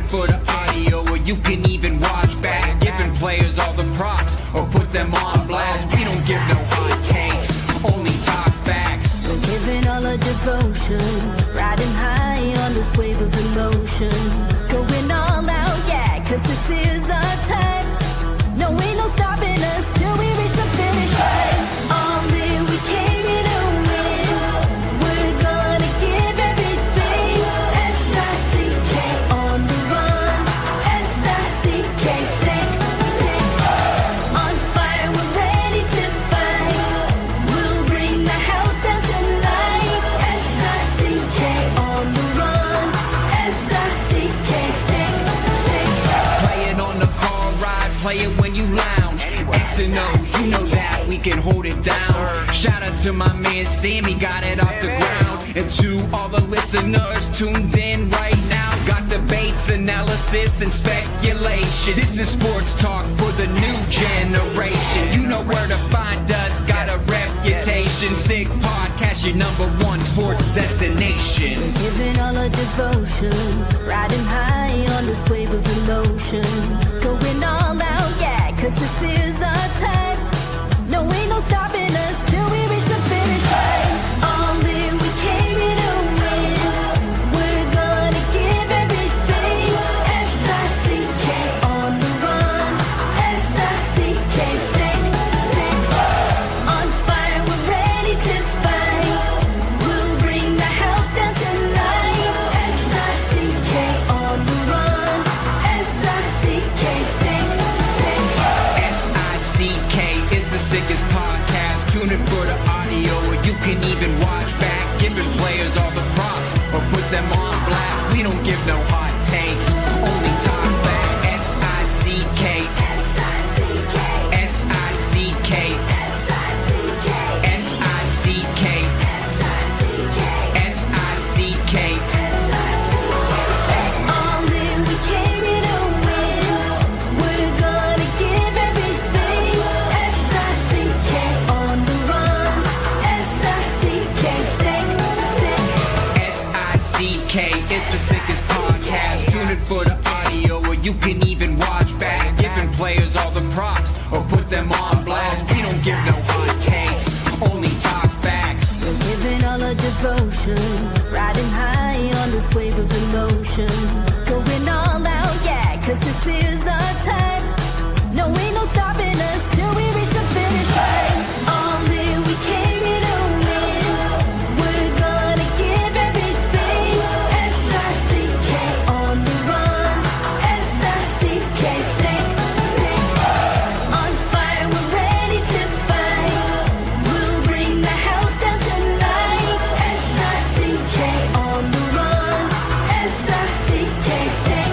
for the audio, or you can even watch back. Giving players all the props, or put them on blast. We don't give no hot takes, only talk facts. We're giving all our devotion, riding high on this wave of emotion. Going all out, yeah, cause this is our time. No, ain't no stopping us till we reach the finish line. All in, we came here to win. We're gonna give everything. S-I-C-K on the run. S-I-C-K, sick. On fire, we're ready to fight. We'll bring the house down tonight. S-I-C-K on the run. S-I-C-K, sick. Play it on the car ride, play it when you lounge. X and O, you know that we can hold it down. Shout out to my man Sammy, got it off the ground. And to all the listeners tuned in right now, got debates, analysis, and speculation. This is sports talk for the new generation. You know where to find us, got a reputation. Sick podcast, your #1 sports destination. Giving all our devotion, riding high on this wave of emotion. Going all out, yeah, cause this is our time. No, ain't no stopping us till we reach the finish line. All in, we came here to win. We're gonna give everything. S-I-C-K on the run. S-I-C-K, sick. On fire, we're ready to fight. We'll bring the house down tonight. S-I-C-K on the run. S-I-C-K, sick. S-I-C-K is the sickest podcast. Tune in for the audio, or you can even watch back. Giving players all the props, or put them on blast. We don't give no hot takes, only talk back. S-I-C-K, S-I-C-K, S-I-C-K, S-I-C-K, S-I-C-K, S-I-C-K. All in, we came here to win. We're gonna give everything. S-I-C-K on the run. S-I-C-K, sick. S-I-C-K is the sickest podcast. Tune in for the audio, or you can even watch back. Giving players all the props, or put them on blast. We don't give no hot takes, only talk facts. We're giving all our devotion, riding high on this wave of emotion. Going all out, yeah, cause this is our time. No, ain't no stopping us till we reach the finish line. All in, we came here to win. We're gonna give everything. S-I-C-K on the run. S-I-C-K, sick. On fire, we're ready to fight. We'll bring the house down tonight. S-I-C-K on the run. S-I-C-K, sick.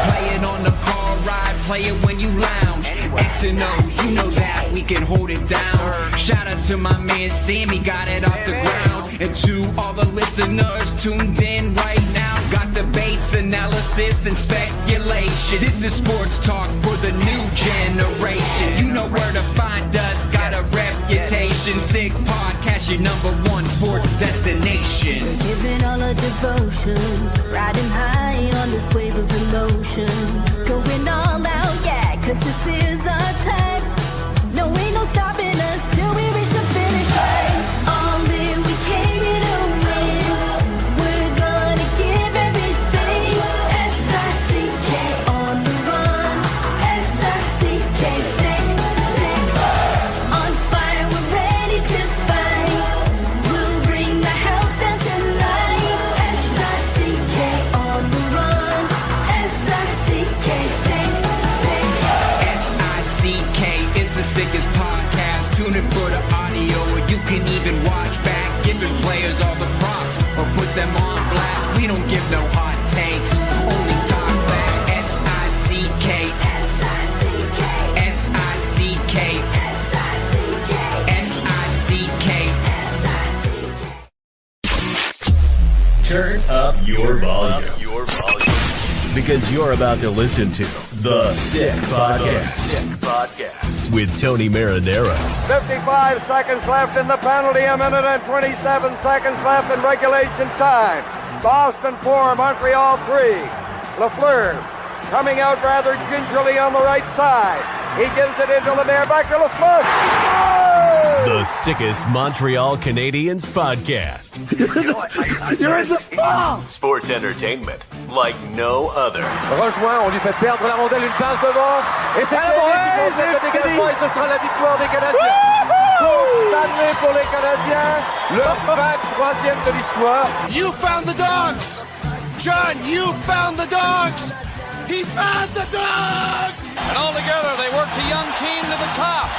Play it on the car ride, play it when you lounge. X and O, you know that we can hold it down. Shout out to my man Sammy, got it off the ground. And to all the listeners tuned in right now, got debates, analysis, and speculation. This is sports talk for the new generation. You know where to find us, got a reputation. Sick podcast, your #1 sports destination. Giving all our devotion, riding high on this wave of emotion. Going all out, yeah, cause this is our time. No, ain't no stopping us till we reach the finish line. All in, we came here to win. We're gonna give everything. S-I-C-K on the run. S-I-C-K, sick. On fire, we're ready to fight. We'll bring the house down tonight. S-I-C-K on the run. S-I-C-K, sick. S-I-C-K is the sickest podcast. Tune in for the audio, or you can even watch back. Giving players all the props, or put them on blast. We don't give no hot takes, only talk back. S-I-C-K, S-I-C-K, S-I-C-K, S-I-C-K, S-I-C-K. Turn up your volume. Because you're about to listen to The Sick Podcast. With Tony Marinaro. 55 seconds left in the penalty, a minute and 27 seconds left in regulation time. Boston 4, Montreal 3. Lafleur coming out rather gingerly on the right side. He gives it into Lemaire, back to Lafleur. Oh! The sickest Montreal Canadiens podcast. You're in the ball! Sports entertainment like no other. Rejoint, on lui fait perdre la rondelle, une passe devant. Et c'est le dégagement et ce sera la victoire des Canadiens. Stanley pour les Canadiens, leur 23e de l'histoire. You found the dogs! John, you found the dogs! He found the dogs! And all together, they worked a young team to the top.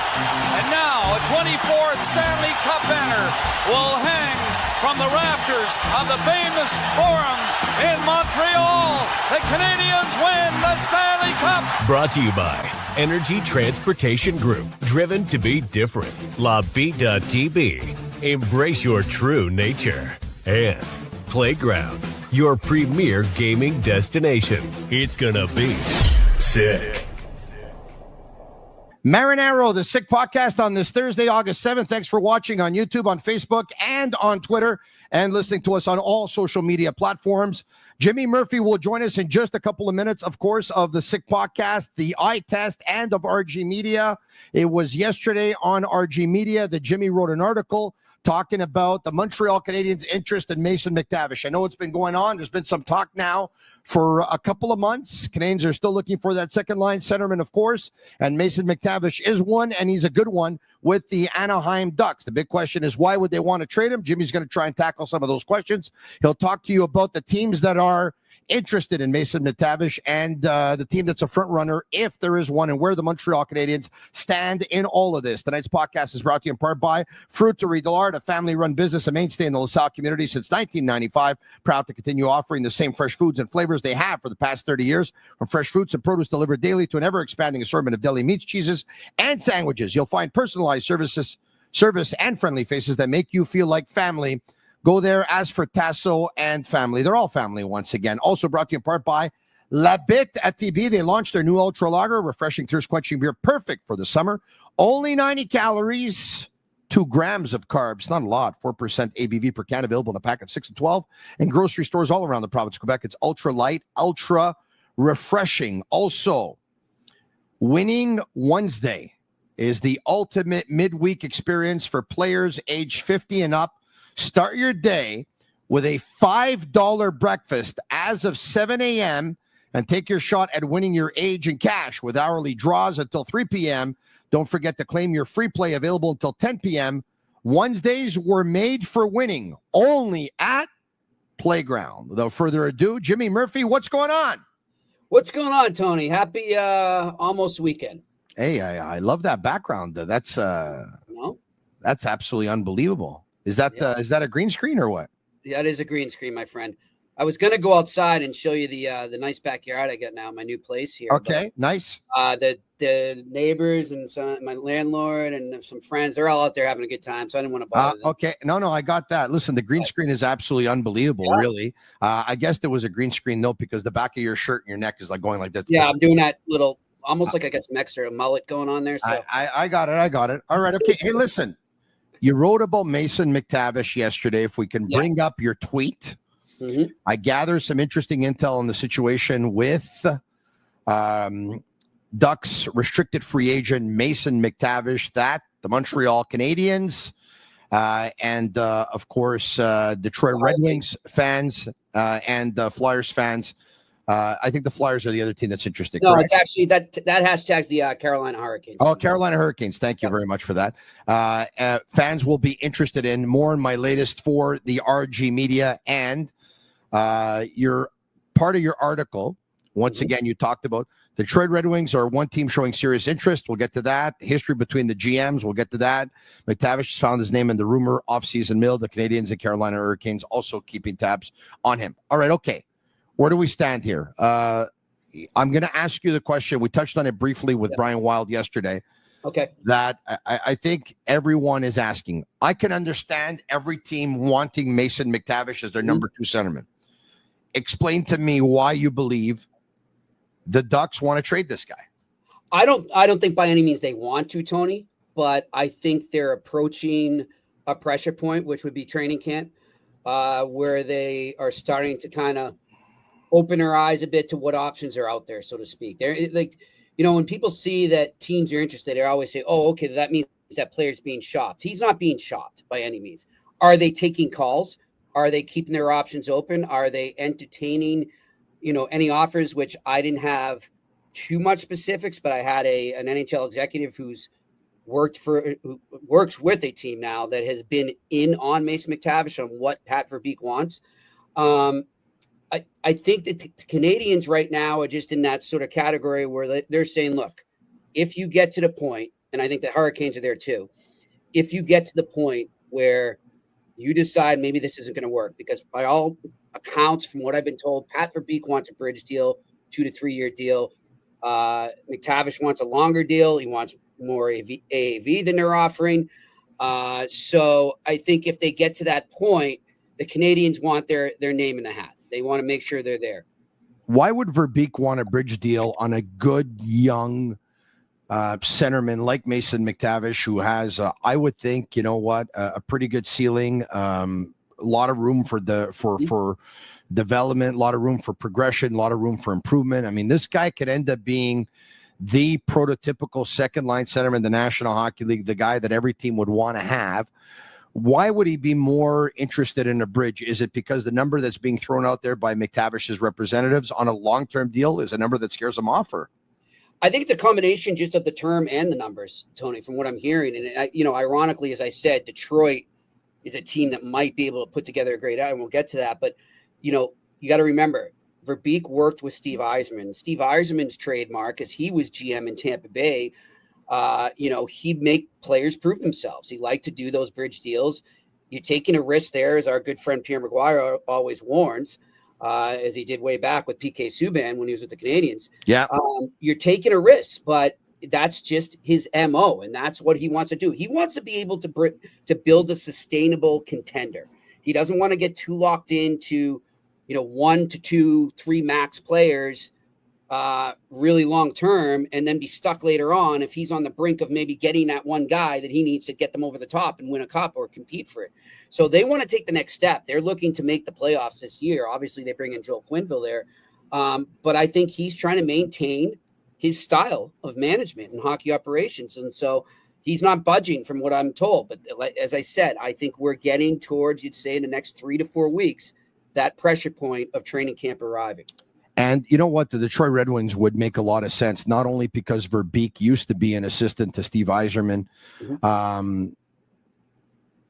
And now, a 24th Stanley Cup banner will hang from the rafters of the famous Forum in Montreal. The Canadiens win the Stanley Cup! Brought to you by Energy Transportation Group. Driven to be different. La Vida TV. Embrace your true nature. And Playground, your premier gaming destination. It's gonna be sick. Marinaro, the Sick Podcast on this Thursday, August 7th. Thanks for watching on YouTube, on Facebook, and on Twitter, and listening to us on all social media platforms. Jimmy Murphy will join us in just a couple of minutes, of course, of the Sick Podcast, the Eye Test, and of RG Media. It was yesterday on RG Media that Jimmy wrote an article talking about the Montreal Canadiens' interest in Mason McTavish. I know it's been going on. There's been some talk now for a couple of months. Canadiens are still looking for that second-line centerman, of course, and Mason McTavish is one, and he's a good one with the Anaheim Ducks. The big question is, why would they want to trade him? Jimmy's going to try and tackle some of those questions. He'll talk to you about the teams that are interested in Mason McTavish and the team that's a front runner, if there is one, and where the Montreal Canadiens stand in all of this. Tonight's podcast is brought to you in part by Fruiterie de l'Art, a family-run business, a mainstay in the LaSalle community since 1995. Proud to continue offering the same fresh foods and flavors they have for the past 30 years. From fresh fruits and produce delivered daily to an ever-expanding assortment of deli meats, cheeses, and sandwiches, you'll find personalized service and friendly faces that make you feel like family. Go there, ask for Tasso and family. They're all family once again. Also brought to you in part by Bittt at Tibi. They launched their new Ultra Lager, refreshing, thirst-quenching beer, perfect for the summer. Only 90 calories, 2 grams of carbs. Not a lot. 4% ABV per can, available in a pack of 6 and 12. And grocery stores all around the province of Quebec. It's ultra light, ultra refreshing. Also, Winning Wednesday is the ultimate midweek experience for players aged 50 and up. Start your day with a $5 breakfast as of 7 a.m. and take your shot at winning your age in cash with hourly draws until 3 p.m. Don't forget to claim your free play available until 10 p.m. Wednesdays were made for winning, only at Playground. Without further ado, Jimmy Murphy, what's going on? What's going on, Tony? Happy almost weekend. Hey, I love that background. That's absolutely unbelievable. Is that a green screen or what? Yeah, it is a green screen, my friend. I was going to go outside and show you the nice backyard I got now, my new place here. Okay, nice. The neighbors and my landlord and some friends, they're all out there having a good time, so I didn't want to bother them. Okay, no, I got that. Listen, the green screen is absolutely unbelievable, really. I guess there was a green screen, though, because the back of your shirt and your neck is like going like this. Yeah, I'm doing that little, almost like I got some extra mullet going on there. So I got it. All right, okay. Hey, listen. You wrote about Mason McTavish yesterday. If we can bring up your tweet, I gather some interesting intel on the situation with Ducks restricted free agent Mason McTavish, that the Montreal Canadiens and, of course, Detroit Red Wings fans and Flyers fans. I think the Flyers are the other team that's interested. No, correct? It's actually that hashtag's the Carolina Hurricanes. Oh, Carolina Hurricanes. Thank you very much for that. Fans will be interested in more in my latest for the RG Media, and your part of your article. Once again, you talked about the Detroit Red Wings are one team showing serious interest. We'll get to that. The history between the GMs. We'll get to that. McTavish has found his name in the rumor offseason mill. The Canadiens and Carolina Hurricanes also keeping tabs on him. All right, okay. Where do we stand here? I'm going to ask you the question. We touched on it briefly with Brian Wild yesterday. Okay. That I think everyone is asking. I can understand every team wanting Mason McTavish as their number 2 centerman. Explain to me why you believe the Ducks want to trade this guy. I don't think by any means they want to, Tony, but I think they're approaching a pressure point, which would be training camp, where they are starting to kind of open our eyes a bit to what options are out there, so to speak. They're like, when people see that teams are interested, they always say, oh, okay, that means that player's being shopped. He's not being shopped by any means. Are they taking calls? Are they keeping their options open? Are they entertaining, any offers, which I didn't have too much specifics, but I had an NHL executive who works with a team now that has been in on Mason McTavish on what Pat Verbeek wants. I think that the Canadiens right now are just in that sort of category where they're saying, look, if you get to the point, and I think the Hurricanes are there too, if you get to the point where you decide maybe this isn't going to work, because by all accounts, from what I've been told, Pat Verbeek wants a bridge deal, 2 to 3 year deal. McTavish wants a longer deal. He wants more AAV than they're offering. So I think if they get to that point, the Canadiens want their name in the hat. They want to make sure they're there. Why would Verbeek want a bridge deal on a good young centerman like Mason McTavish, who has, I would think, a pretty good ceiling, a lot of room for development, a lot of room for progression, a lot of room for improvement. I mean, this guy could end up being the prototypical second line centerman in the National Hockey League, the guy that every team would want to have. Why would he be more interested in a bridge? Is it because the number that's being thrown out there by McTavish's representatives on a long-term deal is a number that scares him off? Or I think it's a combination just of the term and the numbers, Tony, from what I'm hearing. And, ironically, as I said, Detroit is a team that might be able to put together a great ad, and we'll get to that. But, you got to remember, Verbeek worked with Steve Yzerman. Steve Yzerman's trademark, as he was GM in Tampa Bay, he'd make players prove themselves. He liked to do those bridge deals. You're taking a risk there, as our good friend Pierre Maguire always warns, as he did way back with PK Subban when he was with the Canadiens. Yeah. You're taking a risk, but that's just his MO, and that's what he wants to do. He wants to be able to build a sustainable contender. He doesn't want to get too locked into, 1 to 2, 3 max players really long term, and then be stuck later on if he's on the brink of maybe getting that one guy that he needs to get them over the top and win a cup or compete for it. So they want to take the next step. They're looking to make the playoffs this year. Obviously, they bring in Joel Quenneville there, but I think he's trying to maintain his style of management and hockey operations, and so he's not budging from what I'm told. But as I said, I think we're getting towards, you'd say, in the next 3 to 4 weeks, that pressure point of training camp arriving. And you know what? The Detroit Red Wings would make a lot of sense, not only because Verbeek used to be an assistant to Steve Yzerman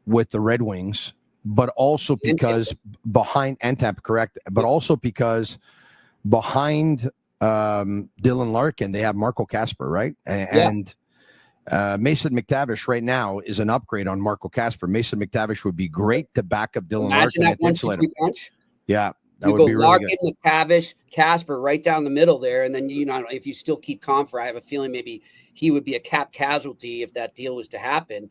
with the Red Wings, but also because behind Dylan Larkin, they have Marco Kasper, right? And Mason McTavish right now is an upgrade on Marco Kasper. Mason McTavish would be great to back up Dylan Larkin. That 1-2-3 punch. Yeah. That you would go be really Larkin, good. McTavish, Kasper right down the middle there. And then, if you still keep Comfer, I have a feeling maybe he would be a cap casualty if that deal was to happen.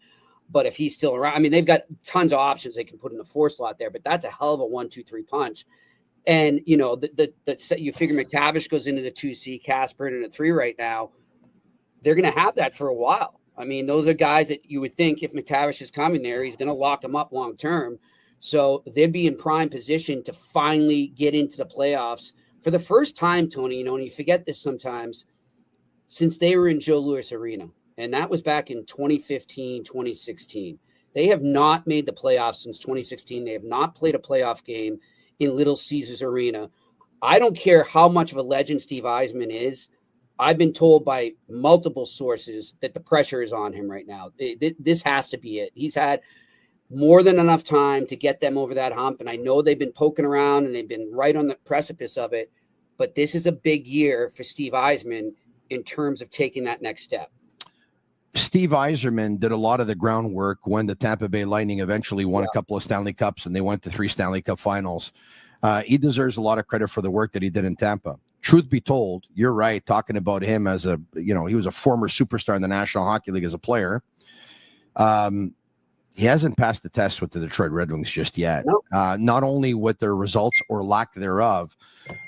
But if he's still around, I mean, they've got tons of options they can put in the 4 slot there, but that's a hell of a 1-2-3 punch. And, you figure McTavish goes into the 2C, Kasper into the 3 right now. They're going to have that for a while. I mean, those are guys that you would think if McTavish is coming there, he's going to lock them up long term. So they'd be in prime position to finally get into the playoffs for the first time, Tony, and you forget this sometimes, since they were in Joe Louis Arena. And that was back in 2015, 2016. They have not made the playoffs since 2016. They have not played a playoff game in Little Caesars Arena. I don't care how much of a legend Steve Yzerman is. I've been told by multiple sources that the pressure is on him right now. This has to be it. He's had more than enough time to get them over that hump. And I know they've been poking around and they've been right on the precipice of it. But this is a big year for Steve Yzerman in terms of taking that next step. Steve Yzerman did a lot of the groundwork when the Tampa Bay Lightning eventually won a couple of Stanley Cups and they went to 3 Stanley Cup finals. He deserves a lot of credit for the work that he did in Tampa. Truth be told, you're right, talking about him as he was a former superstar in the National Hockey League as a player. He hasn't passed the test with the Detroit Red Wings just yet. Nope. Not only with their results or lack thereof,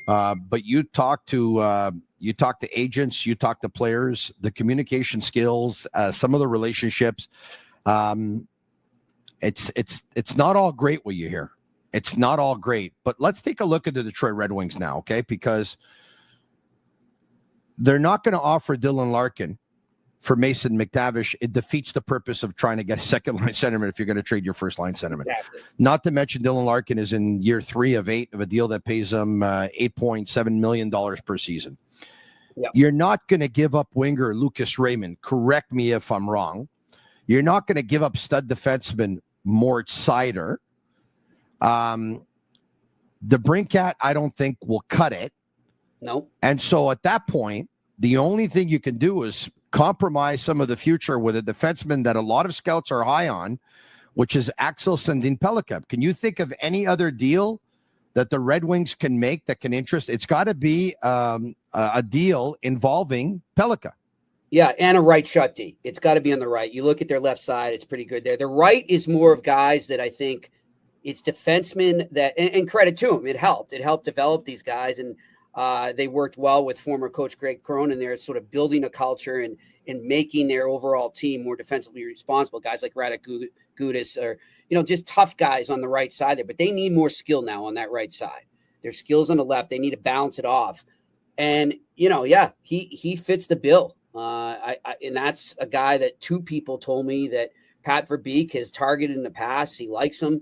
but you talk to agents, you talk to players, the communication skills, some of the relationships. It's not all great what you hear. It's not all great. But let's take a look at the Detroit Red Wings now, okay? Because they're not going to offer Dylan Larkin for Mason McTavish. It defeats the purpose of trying to get a second-line centerman if you're going to trade your first-line centerman. Exactly. Not to mention Dylan Larkin is in year 3 of 8 of a deal that pays him $8.7 million per season. Yep. You're not going to give up winger Lucas Raymond. Correct me if I'm wrong. You're not going to give up stud defenseman Mort Seider. The Brinkat, I don't think, will cut it. No. And so at that point, the only thing you can do is compromise some of the future with a defenseman that a lot of scouts are high on, which is Axel Sandin-Pellikka. Can you think of any other deal that the Red Wings can make that can interest? It's got to be a deal involving Pellikka. Yeah, and a right shot D. It's got to be on the right. You look at their left side, it's pretty good there. The right is more of guys that I think it's defensemen that, and credit to them, it helped. It helped develop these guys, and they worked well with former coach Greg Cronin there, sort of building a culture and making their overall team more defensively responsible. Guys like Radek Gudas or, just tough guys on the right side there, but they need more skill now on that right side. Their skills on the left, they need to balance it off. And, he fits the bill. And that's a guy that 2 people told me that Pat Verbeek has targeted in the past. He likes him.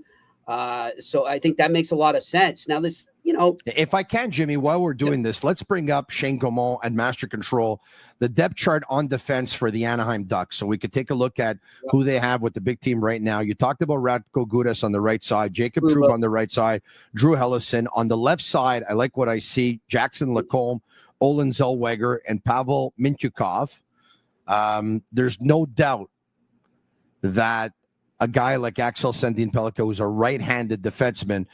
So I think that makes a lot of sense. Now this, if I can, Jimmy, while we're doing this, let's bring up Shane Gaumont and Master Control, the depth chart on defense for the Anaheim Ducks. So we could take a look at who they have with the big team right now. You talked about Radko Gudas on the right side, Jacob Trouba on the right side, Drew Hellison on the left side. I like what I see. Jackson Lacombe, Olin Zellweger, and Pavel Mintyukov. There's no doubt that a guy like Axel Sandin-Pellikka, who's a right-handed defenseman,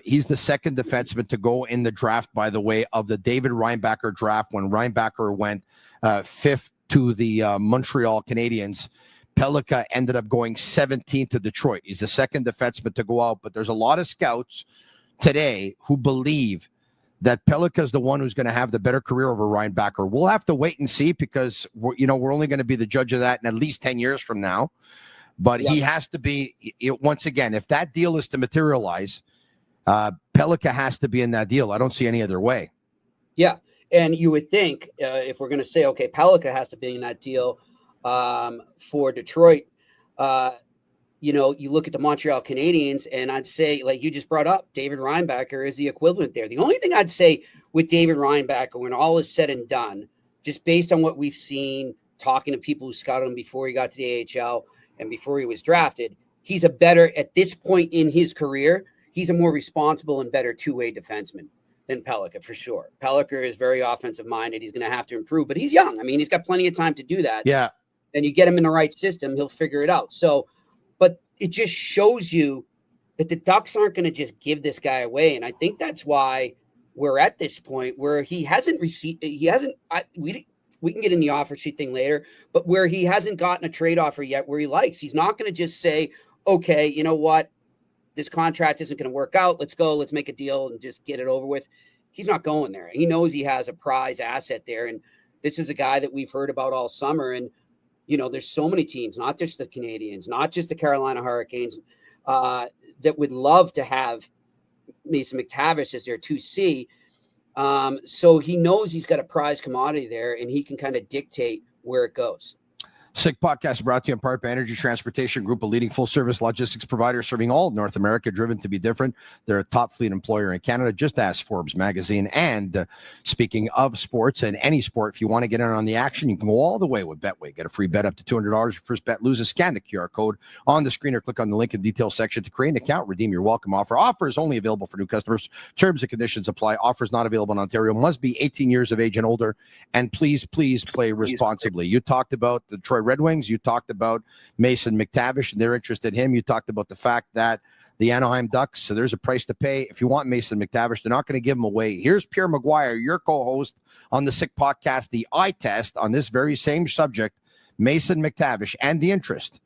he's the second defenseman to go in the draft, by the way, of the David Reinbacher draft when Reinbacher went 5th to the Montreal Canadiens. Pellikka ended up going 17th to Detroit. He's the second defenseman to go out, but there's a lot of scouts today who believe that Pellikka is the one who's going to have the better career over Reinbacher. We'll have to wait and see because we're only going to be the judge of that in at least 10 years from now. But he has to be, once again, if that deal is to materialize, Pellikka has to be in that deal. I don't see any other way. Yeah, and you would think if we're going to say, okay, Pellikka has to be in that deal for Detroit, you look at the Montreal Canadiens, and I'd say, like you just brought up, David Reinbacher is the equivalent there. The only thing I'd say with David Reinbacher, when all is said and done, just based on what we've seen, talking to people who scouted him before he got to the AHL and before he was drafted, he's a better, at this point in his career, he's a more responsible and better two-way defenseman than Pellikka, for sure. Pellikka is very offensive-minded. He's going to have to improve, but he's young. I mean, he's got plenty of time to do that. Yeah. And you get him in the right system, he'll figure it out. So, but it just shows you that the Ducks aren't going to just give this guy away. And I think that's why we're at this point where he hasn't received, we can get in the offer sheet thing later, but where he hasn't gotten a trade offer yet where he likes. He's not going to just say, okay, you know what? This contract isn't going to work out. Let's go. Let's make a deal and just get it over with. He's not going there. He knows he has a prize asset there. And this is a guy that we've heard about all summer. And, there's so many teams, not just the Canadiens, not just the Carolina Hurricanes, that would love to have Mason McTavish as their 2C. So he knows he's got a prize commodity there, and he can kind of dictate where it goes. Sick Podcast brought to you in part by Energy Transportation Group, a leading full-service logistics provider serving all of North America, driven to be different. They're a top fleet employer in Canada. Just ask Forbes magazine. And speaking of sports and any sport, if you want to get in on the action, you can go all the way with Betway. Get a free bet up to $200. Your first bet loses. Scan the QR code on the screen or click on the link in the details section to create an account. Redeem your welcome offer. Offer is only available for new customers. Terms and conditions apply. Offers not available in Ontario. Must be 18 years of age and older. And please play responsibly. You talked about the Detroit Red Wings. You talked about Mason McTavish and their interest in him. You talked about the fact that the Anaheim Ducks, so there's a price to pay. If you want Mason McTavish, they're not going to give him away. Here's Pierre Maguire, your co-host on the Sick Podcast, the eye test on this very same subject, Mason McTavish, and the interest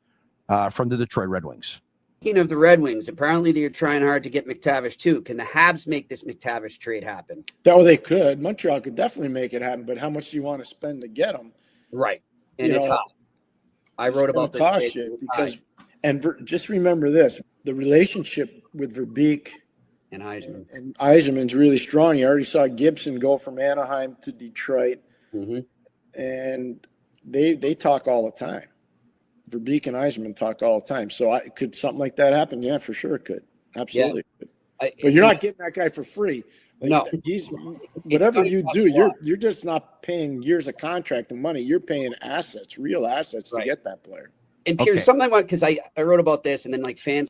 from the Detroit Red Wings. Speaking of the Red Wings, apparently they're trying hard to get McTavish too. Can the Habs make this McTavish trade happen? Oh, they could. Montreal could definitely make it happen, but how much do you want to spend to get them? Right, and it's hot. I wrote about this because, and just remember this: the relationship with Verbeek And Yzerman. And Yzerman's really strong. You already saw Gibson go from Anaheim to Detroit. And they talk all the time. Verbeek and Yzerman talk all the time. So could something like that happen? Yeah, for sure it could. Absolutely. Yeah. But you're not getting that guy for free. Like, no. Whatever you do, you're just not paying years of contract and money. You're paying assets, real assets to get that player. And Pierce, something I want, because I wrote about this, and then like fans.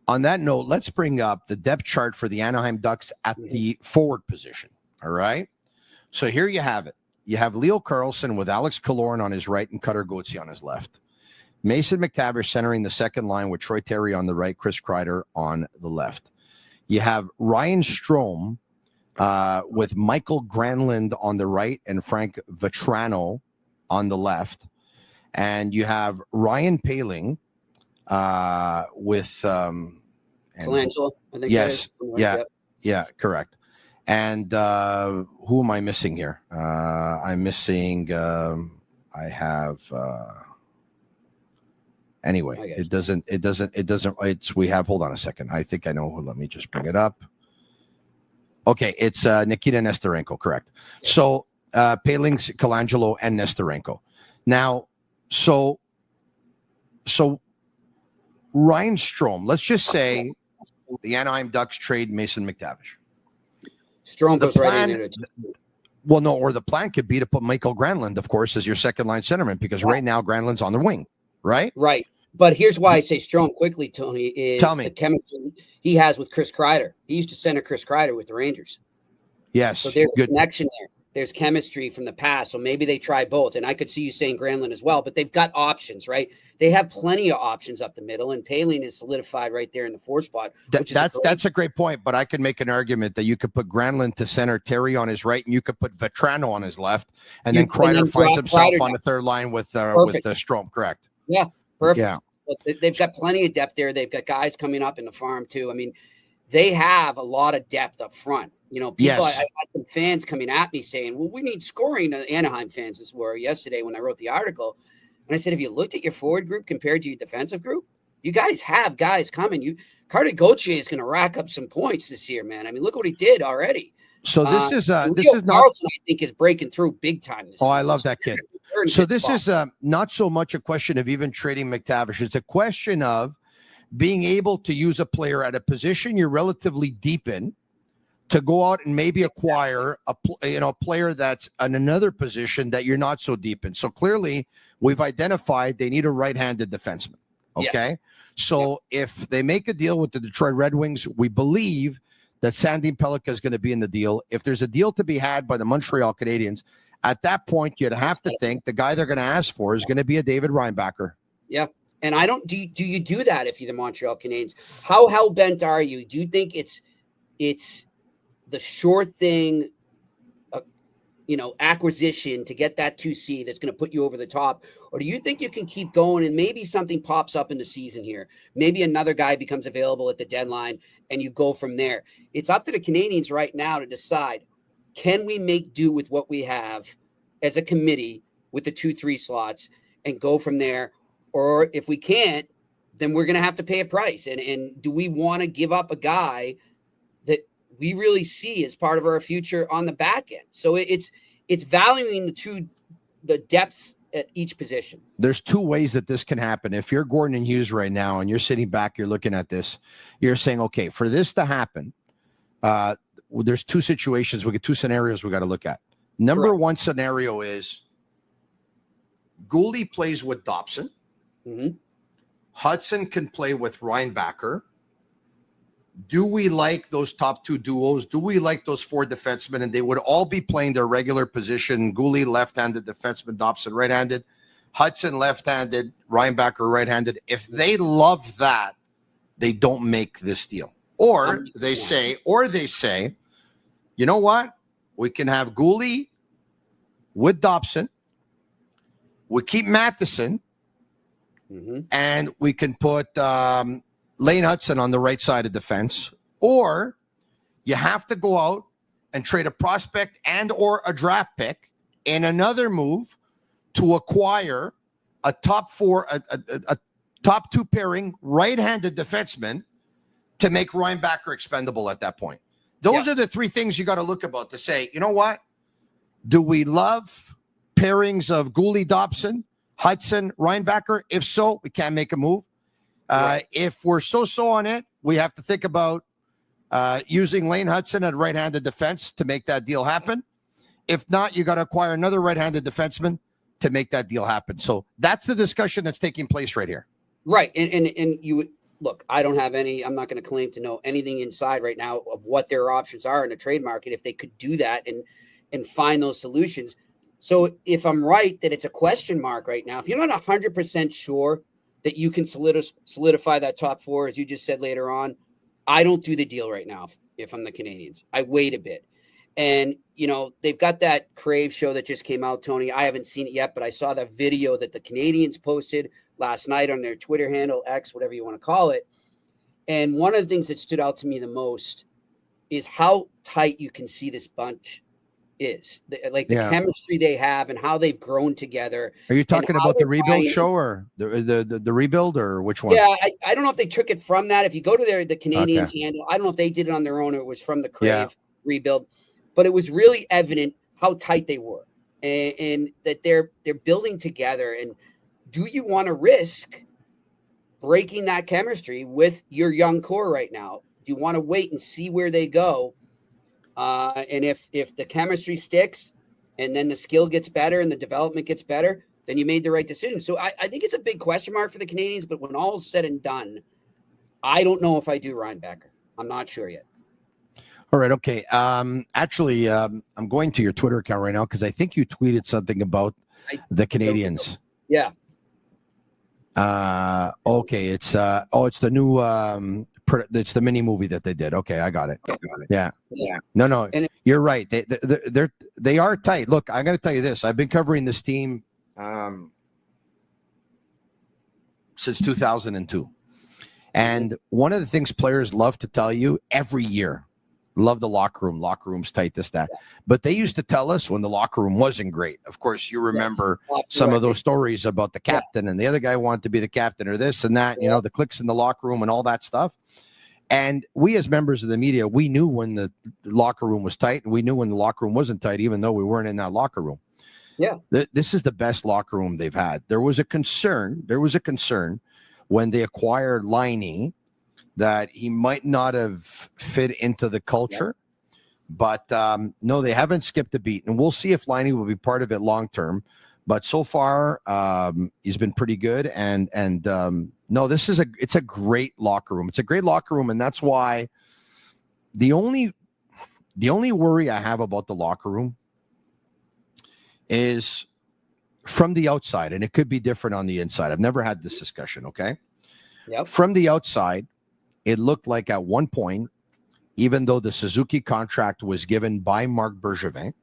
On that note, let's bring up the depth chart for the Anaheim Ducks at the forward position. All right. So here you have it. You have Leo Carlsson with Alex Killorn on his right and Cutter Gauthier on his left. Mason McTavish centering the second line with Troy Terry on the right, Chris Kreider on the left. You have Ryan Strome with Michael Granlund on the right and Frank Vetrano on the left. And you have Ryan Poehling with Colangelo, I think. Yes. Yeah, correct. And who am I missing here? I'm missing I have anyway, we have, hold on a second. I think I know who, let me just bring it up. Okay, it's Nikita Nesterenko, correct. So Poehling, Colangelo, and Nesterenko. Now, so Ryan Strome, let's just say the Anaheim Ducks trade Mason McTavish. Strome goes right in it. Well, no, or the plan could be to put Michael Granlund, of course, as your second line centerman, because right now Granlund's on the wing, right? Right. But here's why I say Strome quickly, Tony, is the chemistry he has with Chris Kreider. He used to center Chris Kreider with the Rangers. Yes. So there's a connection there. There's chemistry from the past. So maybe they try both. And I could see you saying Granlund as well, but they've got options, right? They have plenty of options up the middle, and Poehling is solidified right there in the 4 spot. That's a great point, but I could make an argument that you could put Granlund to center, Terry on his right, and you could put Vetrano on his left, and then Kreider finds himself on the third line with Strome, correct? Yeah, perfect. Yeah. They've got plenty of depth there. They've got guys coming up in the farm too. I mean, they have a lot of depth up front. You know, people. I had some fans coming at me saying, "Well, we need scoring." Anaheim fans as were yesterday when I wrote the article, and I said, "Have you looked at your forward group compared to your defensive group? You guys have guys coming. Carter Gauthier is going to rack up some points this year, man. I mean, look what he did already." So this is not. Carlson, I think, is breaking through big time this season. I love that kid. So this is not so much a question of even trading McTavish. It's a question of being able to use a player at a position you're relatively deep in to go out and maybe acquire a player that's in another position that you're not so deep in. So clearly, we've identified they need a right-handed defenseman. Okay, yes. So if they make a deal with the Detroit Red Wings, we believe that Sandy Pellica is going to be in the deal. If there's a deal to be had by the Montreal Canadiens, at that point, you'd have to think the guy they're going to ask for is going to be a David Reinbacher. Yeah. And I don't, do you do that if you're the Montreal Canadiens? How hell-bent are you? Do you think it's the sure thing, acquisition to get that 2C that's going to put you over the top? Or do you think you can keep going and maybe something pops up in the season here? Maybe another guy becomes available at the deadline and you go from there. It's up to the Canadiens right now to decide, can we make do with what we have as a committee with the 2-3 slots and go from there? Or if we can't, then we're going to have to pay a price. And do we want to give up a guy that we really see as part of our future on the back end? So it's valuing the depths at each position. There's 2 ways that this can happen. If you're Gordon and Hughes right now and you're sitting back, you're looking at this, you're saying, okay, for this to happen, there's 2 situations. We get 2 scenarios we got to look at. Number 1 scenario is Gouldy plays with Dobson. Mm-hmm. Hudson can play with Reinbacher. Do we like those top 2 duos? Do we like those 4 defensemen? And they would all be playing their regular position. Gouldy, left-handed defenseman, Dobson, right-handed. Hudson, left-handed, Reinbacher, right-handed. If they love that, they don't make this deal. Or they say, you know what? We can have Gouldy with Dobson. We keep Matheson. Mm-hmm. And we can put Lane Hudson on the right side of defense. Or you have to go out and trade a prospect and or a draft pick in another move to acquire a top 2 pairing right-handed defenseman to make Reinbacher expendable at that point. Those are the three things you got to look about to say, you know what? Do we love pairings of Gooley, Dobson, Hudson, Reinbacher? If so, we can't make a move. If we're so on it, we have to think about using Lane Hudson at right-handed defense to make that deal happen. If not, you got to acquire another right-handed defenseman to make that deal happen. So that's the discussion that's taking place right here. Right. And you would look, I'm not going to claim to know anything inside right now of what their options are in the trade market, if they could do that and find those solutions. So if I'm right that it's a question mark right now, if you're not 100% sure that you can solidify that top four, as you just said later on, I don't do the deal right now if I'm the Canadiens. I wait a bit. And, they've got that Crave show that just came out, Tony. I haven't seen it yet, but I saw the video that the Canadiens posted last night on their Twitter handle, X, whatever you want to call it. And one of the things that stood out to me the most is how tight you can see this bunch is. The chemistry they have and how they've grown together. Are you talking about the rebuild show or the rebuild, or which one? Yeah, I don't know if they took it from that. If you go to the Canadiens handle, I don't know if they did it on their own or it was from the Crave rebuild, but it was really evident how tight they were and that they're building together. And do you want to risk breaking that chemistry with your young core right now? Do you want to wait and see where they go? And if the chemistry sticks and then the skill gets better and the development gets better, then you made the right decision. So I think it's a big question mark for the Canadiens, but when all is said and done, I don't know if I do Reinbacher. I'm not sure yet. All right. Okay. Actually, I'm going to your Twitter account right now because I think you tweeted something about the Canadiens. Yeah. Okay. It's the new, it's the mini movie that they did. Okay. I got it. Yeah. No, you're right. They are tight. Look, I'm going to tell you this. I've been covering this team, since 2002. And one of the things players love to tell you every year, love the locker room. Locker room's tight, this, that. But they used to tell us when the locker room wasn't great. Of course, you remember some of those stories about the captain and the other guy wanted to be the captain or this and that, the cliques in the locker room and all that stuff. And we as members of the media, we knew when the locker room was tight and we knew when the locker room wasn't tight, even though we weren't in that locker room. Yeah. This is the best locker room they've had. There was a concern when they acquired Laine that he might not have fit into the culture. But no, they haven't skipped a beat. And we'll see if Laine will be part of it long term. But so far, he's been pretty good. And no, it's a great locker room. It's a great locker room. And that's why the only worry I have about the locker room is from the outside. And it could be different on the inside. I've never had this discussion. Okay. Yep. From the outside, it looked like at one point, even though the Suzuki contract was given by Marc Bergevin,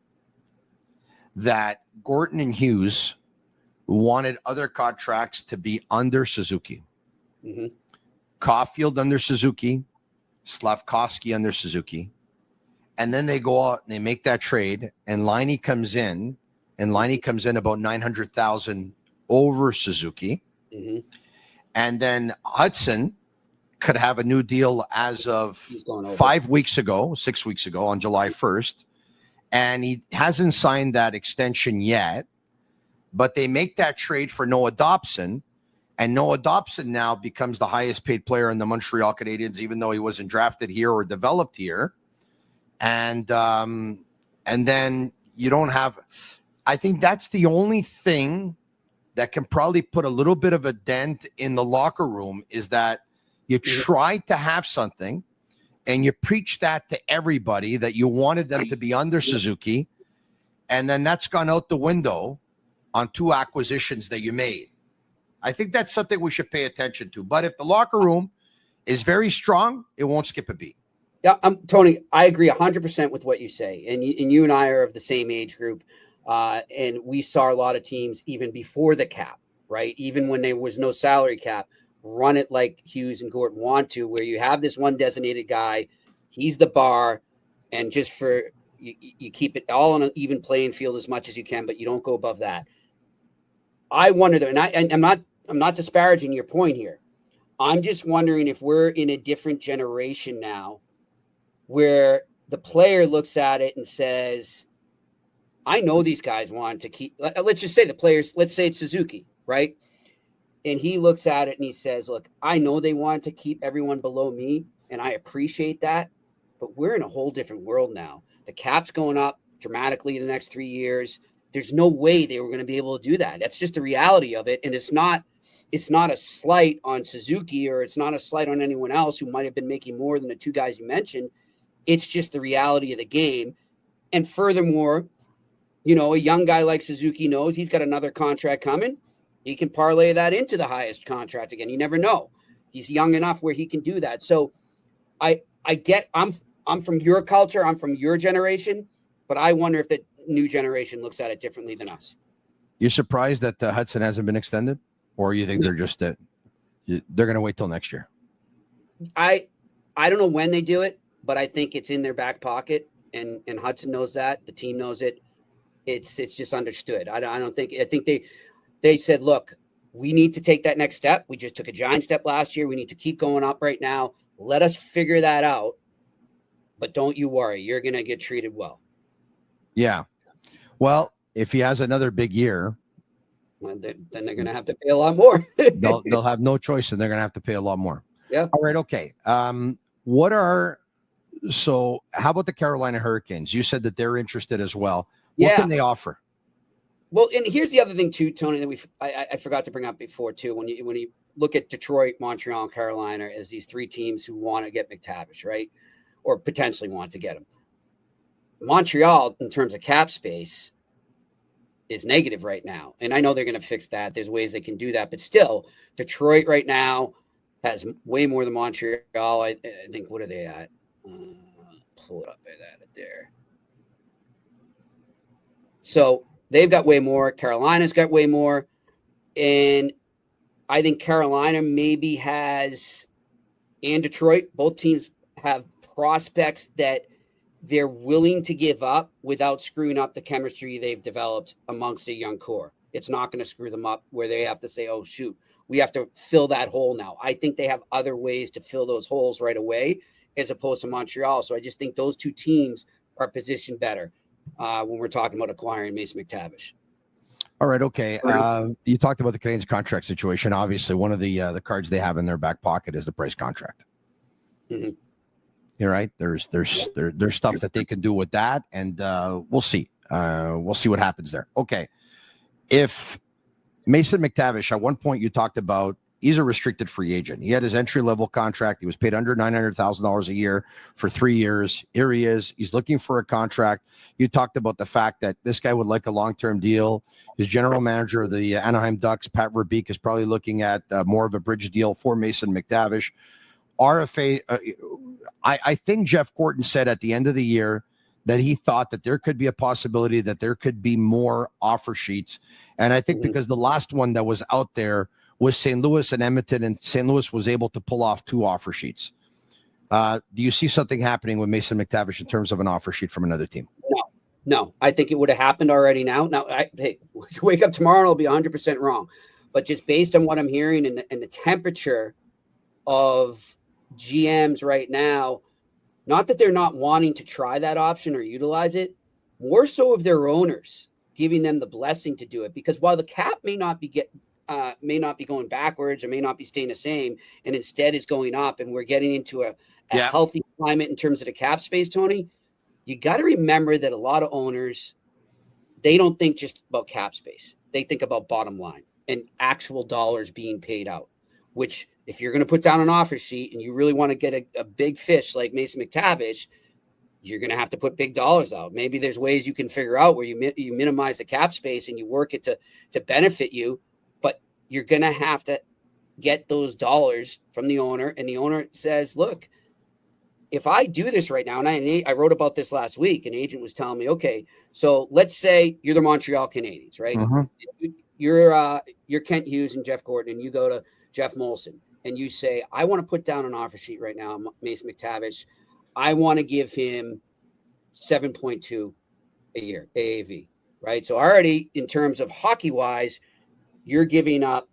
that Gorton and Hughes wanted other contracts to be under Suzuki. Mm-hmm. Caulfield under Suzuki, Slavkovsky under Suzuki. And then they go out and they make that trade, and Laine comes in about $900,000 over Suzuki. Mm-hmm. And then Hudson could have a new deal as of 6 weeks ago, on July 1st. And he hasn't signed that extension yet, but they make that trade for Noah Dobson. And Noah Dobson now becomes the highest paid player in the Montreal Canadiens, even though he wasn't drafted here or developed here. And then you don't have, I think that's the only thing that can probably put a little bit of a dent in the locker room, is that you tried to have something and you preached that to everybody that you wanted them to be under Suzuki. And then that's gone out the window on two acquisitions that you made. I think that's something we should pay attention to. But if the locker room is very strong, it won't skip a beat. Yeah, Tony, I agree 100% with what you say. And you and I are of the same age group. And we saw a lot of teams even before the cap, right? Even when there was no salary cap, run it like Hughes and Gorton want to, where you have this one designated guy, he's the bar, and just for you keep it all on an even playing field as much as you can, but you don't go above that. I wonder, and I'm not disparaging your point here. I'm just wondering if we're in a different generation now where the player looks at it and says, I know these guys want to keep, let's just say the players, let's say it's Suzuki, right? And he looks at it and he says, look, I know they want to keep everyone below me, and I appreciate that, but we're in a whole different world now. The cap's going up dramatically in the next 3 years. There's no way they were going to be able to do that. That's just the reality of it. And it's not a slight on Suzuki, or it's not a slight on anyone else who might have been making more than the two guys you mentioned. It's just the reality of the game. And furthermore, you know, a young guy like Suzuki knows he's got another contract coming. He can parlay that into the highest contract again. You never know. He's young enough where he can do that. So I'm from your culture. I'm from your generation, but I wonder if the new generation looks at it differently than us. You're surprised that Hudson hasn't been extended, or you think they're just they're going to wait till next year? I don't know when they do it, but I think it's in their back pocket, and Hudson knows that. The team knows it. It's just understood. I think they said, look, we need to take that next step. We just took a giant step last year. We need to keep going up right now. Let us figure that out. But don't you worry. You're going to get treated well. Yeah. Well, if he has another big year, then they're going to have to pay a lot more. they'll have no choice, and they're going to have to pay a lot more. Yeah. All right. Okay. How about the Carolina Hurricanes? You said that they're interested as well. What can they offer? Well, and here's the other thing too, Tony, that I forgot to bring up before too. When you look at Detroit, Montreal, and Carolina as these three teams who want to get McTavish, right, or potentially want to get him. Montreal, in terms of cap space, is negative right now, and I know they're going to fix that. There's ways they can do that, but still, Detroit right now has way more than Montreal. I think. What are they at? Pull it up by that there. So they've got way more. Carolina's got way more. And I think Carolina maybe has, and Detroit, both teams have prospects that they're willing to give up without screwing up the chemistry they've developed amongst a young core. It's not going to screw them up where they have to say, oh, shoot, we have to fill that hole now. I think they have other ways to fill those holes right away as opposed to Montreal. So I just think those two teams are positioned better when we're talking about acquiring Mason McTavish. All right. Okay. You talked about the Canadiens contract situation. Obviously, one of the cards they have in their back pocket is the Price contract. Mm-hmm. You're right. There's stuff that they can do with that, and we'll see. We'll see what happens there. Okay. If Mason McTavish, at one point you talked about, he's a restricted free agent. He had his entry-level contract. He was paid under $900,000 a year for 3 years. Here he is. He's looking for a contract. You talked about the fact that this guy would like a long-term deal. His general manager of the Anaheim Ducks, Pat Verbeek, is probably looking at more of a bridge deal for Mason McTavish. RFA, I think Jeff Gorton said at the end of the year that he thought that there could be a possibility that there could be more offer sheets. And I think because the last one that was out there was St. Louis and Edmonton, and St. Louis was able to pull off 2 offer sheets. Do you see something happening with Mason McTavish in terms of an offer sheet from another team? No. I think it would have happened already now. Now, wake up tomorrow and I'll be 100% wrong. But just based on what I'm hearing and the temperature of GMs right now, not that they're not wanting to try that option or utilize it, more so of their owners giving them the blessing to do it. Because while the cap may not be going backwards or may not be staying the same, and instead is going up, and we're getting into a healthy climate in terms of the cap space, Tony, you got to remember that a lot of owners, they don't think just about cap space. They think about bottom line and actual dollars being paid out, which if you're going to put down an offer sheet and you really want to get a big fish like Mason McTavish, you're going to have to put big dollars out. Maybe there's ways you can figure out where you minimize the cap space and you work it to benefit you, but you're going to have to get those dollars from the owner. And the owner says, look, if I do this right now, and I wrote about this last week, an agent was telling me, okay, so let's say you're the Montreal Canadiens, right? Mm-hmm. You're Kent Hughes and Jeff Gorton, and you go to Jeff Molson and you say, I want to put down an offer sheet right now, Mason McTavish. I want to give him 7.2 a year AAV, right? So already in terms of hockey wise, you're giving up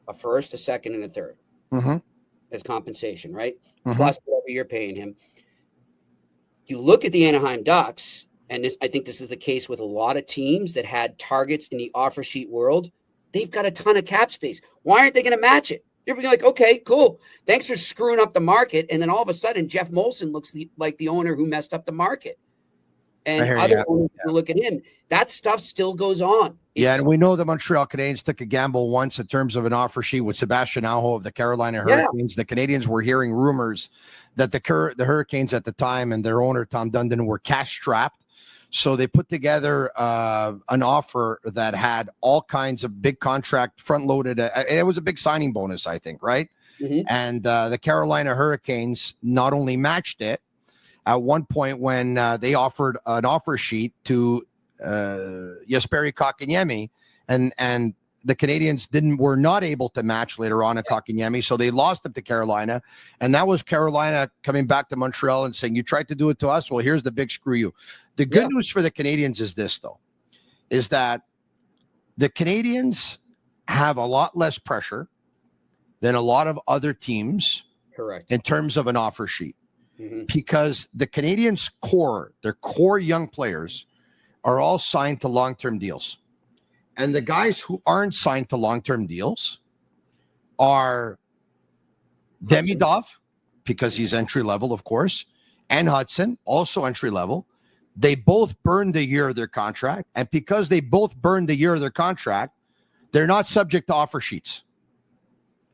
a first, a second, and a third. Mm-hmm. as compensation, right? Mhm. Plus whatever you're paying him. You look at the Anaheim Ducks, and I think this is the case with a lot of teams that had targets in the offer sheet world. They've got a ton of cap space. Why aren't they going to match it? They're being like, okay, cool. Thanks for screwing up the market. And then all of a sudden, Jeff Molson looks like the owner who messed up the market. And other owners look at him. That stuff still goes on. And we know the Montreal Canadiens took a gamble once in terms of an offer sheet with Sebastian Aho of the Carolina Hurricanes. The Canadiens were hearing rumors that the Hurricanes at the time and their owner, Tom Dundon, were cash-strapped. So they put together an offer that had all kinds of big contract front-loaded. It was a big signing bonus, I think, right? Mm-hmm. And the Carolina Hurricanes not only matched it, at one point when they offered an offer sheet to Jesperi Kotkaniemi, and the Canadiens were not able to match later on in Kotkaniemi, so they lost him to Carolina, and that was Carolina coming back to Montreal and saying, "You tried to do it to us. Well, here's the big screw you." The good news for the Canadiens is this, though, is that the Canadiens have a lot less pressure than a lot of other teams, correct, in terms of an offer sheet. Mm-hmm. Because the Canadiens' their core young players, are all signed to long-term deals. And the guys who aren't signed to long-term deals are Demidov, because he's entry-level, of course, and Hudson, also entry-level. They both burned a year of their contract. And because they both burned a year of their contract, they're not subject to offer sheets,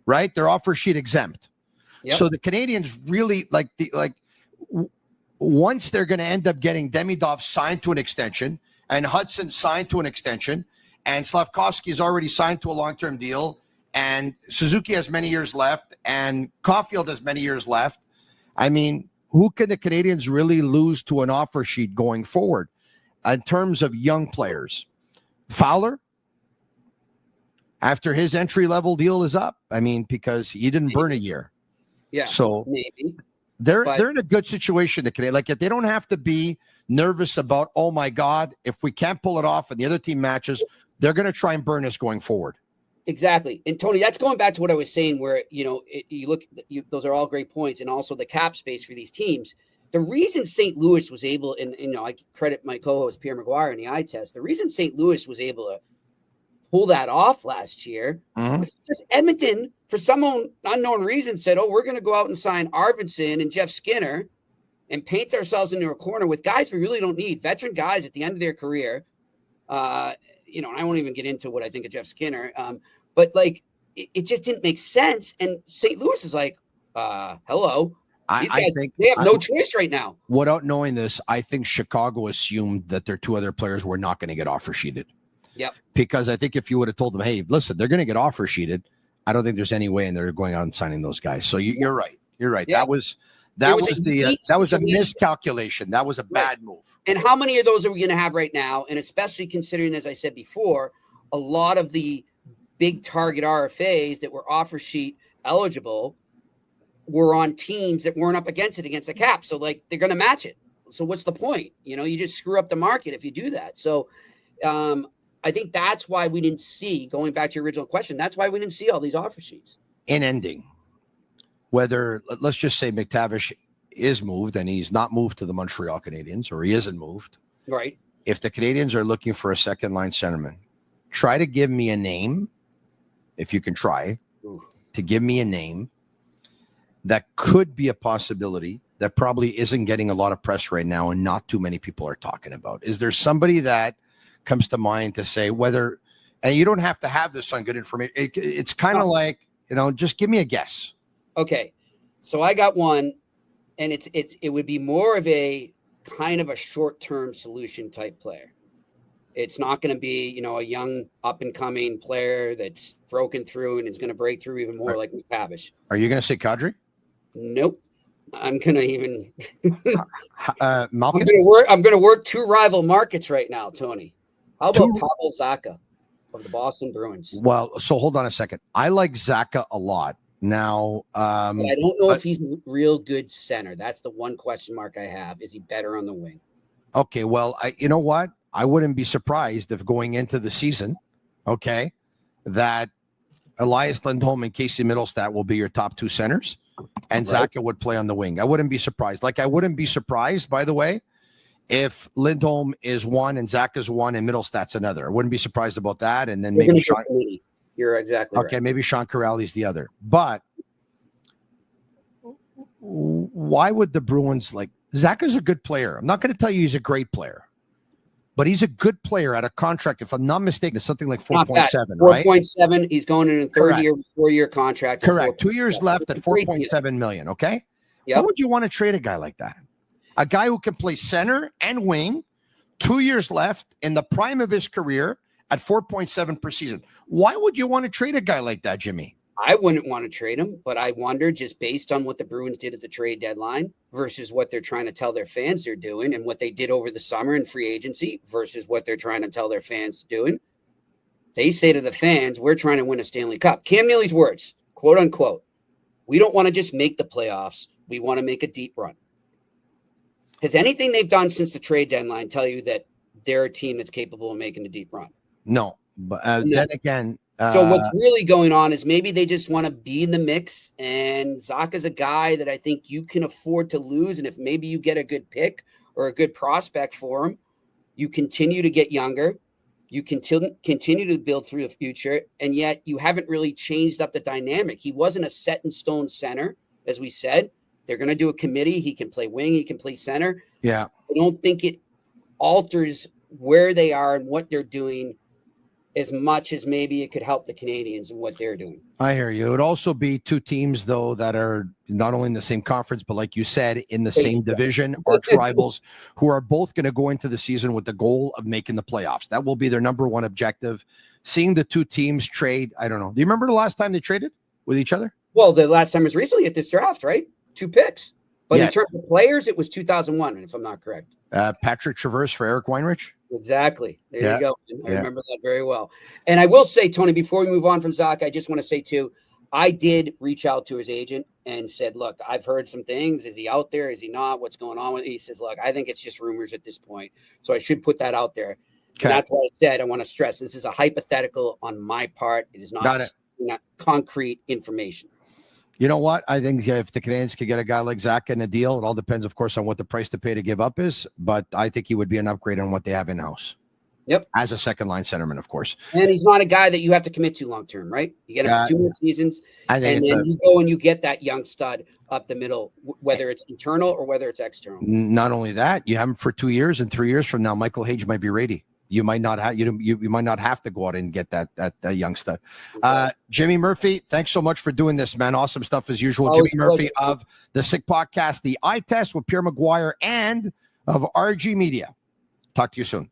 right? They're offer sheet exempt. Yep. So the Canadiens really once they're going to end up getting Demidov signed to an extension and Hudson signed to an extension and Slavkovsky is already signed to a long-term deal and Suzuki has many years left and Caulfield has many years left. I mean, who can the Canadiens really lose to an offer sheet going forward in terms of young players? Fowler, after his entry-level deal is up, I mean, because he didn't burn a year. Yeah, so maybe they're in a good situation. The Canadiens, like, if they don't have to be nervous about, oh my God, if we can't pull it off and the other team matches, they're going to try and burn us going forward. Exactly, and Tony, that's going back to what I was saying, where you look, those are all great points, and also the cap space for these teams. The reason St. Louis was able, and I credit my co-host Pierre McGuire in the eye test. The reason St. Louis was able to pull that off last year was just Edmonton, for some unknown reason, said, "Oh, we're going to go out and sign Arvidsson and Jeff Skinner and paint ourselves into a corner with guys we really don't need, veteran guys at the end of their career." And I won't even get into what I think of Jeff Skinner, but like it just didn't make sense. And St. Louis is like, "Hello." These guys, they have no choice right now. Without knowing this, I think Chicago assumed that their two other players were not going to get offer sheeted. Yep. Because I think if you would have told them, hey, listen, they're going to get offer sheeted, I don't think there's any way, and they're going out and signing those guys. So you're right. You're right. Yep. That was a miscalculation. That was a bad move. And how many of those are we going to have right now? And especially considering, as I said before, a lot of the big target RFAs that were offer sheet eligible were on teams that weren't up against the cap. So like they're going to match it. So what's the point? You just screw up the market if you do that. So I think that's why we didn't see, going back to your original question, that's why we didn't see all these offer sheets. In ending, whether, let's just say McTavish is moved and he's not moved to the Montreal Canadiens, or he isn't moved. Right. If the Canadiens are looking for a second line centerman, try to give me a name, if you can try to give me a name that could be a possibility that probably isn't getting a lot of press right now and not too many people are talking about. Is there somebody that comes to mind to say whether, and you don't have to have this on good information. It's kind of like, just give me a guess. Okay. So I got one, and it would be more of a kind of a short-term solution type player. It's not going to be, a young up and coming player that's broken through and is going to break through even more like McTavish. Are you going to say Kadri? Nope. I'm going to even, Malkin? I'm going to work two rival markets right now, Tony. How about Pavel Zacha of the Boston Bruins? Well, so hold on a second. I like Zacha a lot. Now, I don't know if he's a real good center. That's the one question mark I have. Is he better on the wing? Okay, well, you know what? I wouldn't be surprised if going into the season, that Elias Lindholm and Casey Middlestat will be your top two centers. and Zacha would play on the wing. I wouldn't be surprised. Like, I wouldn't be surprised, by the way, if Lindholm is one and Zacha's one and Middlestat's another. I wouldn't be surprised about that. And then maybe Sean. You're exactly right. Okay, maybe Sean Corrali's the other. But why would the Bruins like Zacha's a good player? I'm not going to tell you he's a great player, but he's a good player at a contract. If I'm not mistaken, it's something like 4.7, right? 4.7. He's going in a third year, 4-year contract. Correct. 2 years left at 4.7 million. Okay. Yep. Why would you want to trade a guy like that? A guy who can play center and wing, 2 years left in the prime of his career at 4.7 per season. Why would you want to trade a guy like that, Jimmy? I wouldn't want to trade him, but I wonder, just based on what the Bruins did at the trade deadline versus what they're trying to tell their fans they're doing, and what they did over the summer in free agency versus what they're trying to tell their fans doing. They say to the fans, we're trying to win a Stanley Cup. Cam Neely's words, quote unquote, we don't want to just make the playoffs. We want to make a deep run. Has anything they've done since the trade deadline tell you that they're a team that's capable of making a deep run? No, but then again. So what's really going on is maybe they just want to be in the mix, and Zacha's a guy that I think you can afford to lose. And if maybe you get a good pick or a good prospect for him, you continue to get younger, you continue to build through the future, and yet you haven't really changed up the dynamic. He wasn't a set in stone center, as we said. They're going to do a committee. He can play wing, he can play center. Yeah. I don't think it alters where they are and what they're doing as much as maybe it could help the Canadiens and what they're doing. I hear you. It would also be two teams, though, that are not only in the same conference, but like you said, in the same division, arch rivals, who are both going to go into the season with the goal of making the playoffs. That will be their number one objective. Seeing the two teams trade, I don't know. Do you remember the last time they traded with each other? Well, the last time was recently at this draft, right? 2 picks. But in terms of players, it was 2001, if I'm not correct. Patrick Traverse for Eric Weinrich. Exactly. There you go. I remember that very well. And I will say, Tony, before we move on from Zach, I just want to say, too, I did reach out to his agent and said, look, I've heard some things. Is he out there? Is he not? What's going on with it? He says, look, I think it's just rumors at this point. So I should put that out there. Okay. That's why I said I want to stress this is a hypothetical on my part. It is not concrete information. You know what? I think if the Canadiens could get a guy like Zach in a deal, it all depends, of course, on what the price to pay to give up is. But I think he would be an upgrade on what they have in-house. Yep. As a second-line centerman, of course. And he's not a guy that you have to commit to long-term, right? You get him for 2 more seasons, and then you go and you get that young stud up the middle, whether it's internal or whether it's external. Not only that, you have him for 2 years, and 3 years from now, Michael Hage might be ready. You might not have you might not have to go out and get that young stud. Jimmy Murphy, thanks so much for doing this, man. Awesome stuff as usual. Jimmy Murphy of the Sick Podcast, the Eye Test with Pierre McGuire, and of RG Media. Talk to you soon.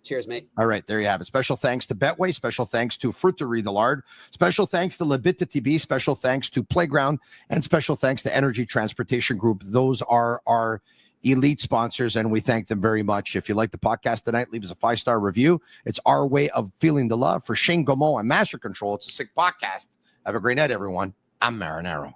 Cheers, mate. All right, there you have it. Special thanks to Betway. Special thanks to Fruiterie the Lard. Special thanks to Bittt Tibi. Special thanks to Playground, and special thanks to Energy Transportation Group. Those are our elite sponsors, and we thank them very much. If you like the podcast tonight, leave us a 5-star review. It's our way of feeling the love. For Shane Gaumont and Master Control, it's a Sick Podcast. Have a great night, everyone. I'm Marinaro.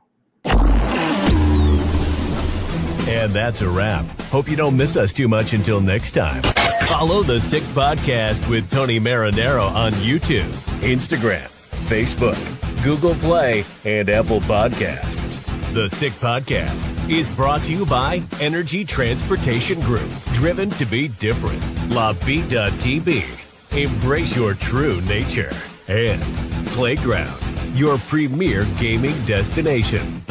And that's a wrap. Hope you don't miss us too much until next time. Follow the Sick Podcast with Tony Marinaro on YouTube, Instagram, Facebook, Google Play, and Apple Podcasts. The Sick Podcast is brought to you by Energy Transportation Group. Driven to be different. La Vida TB. Embrace your true nature. And Playground, your premier gaming destination.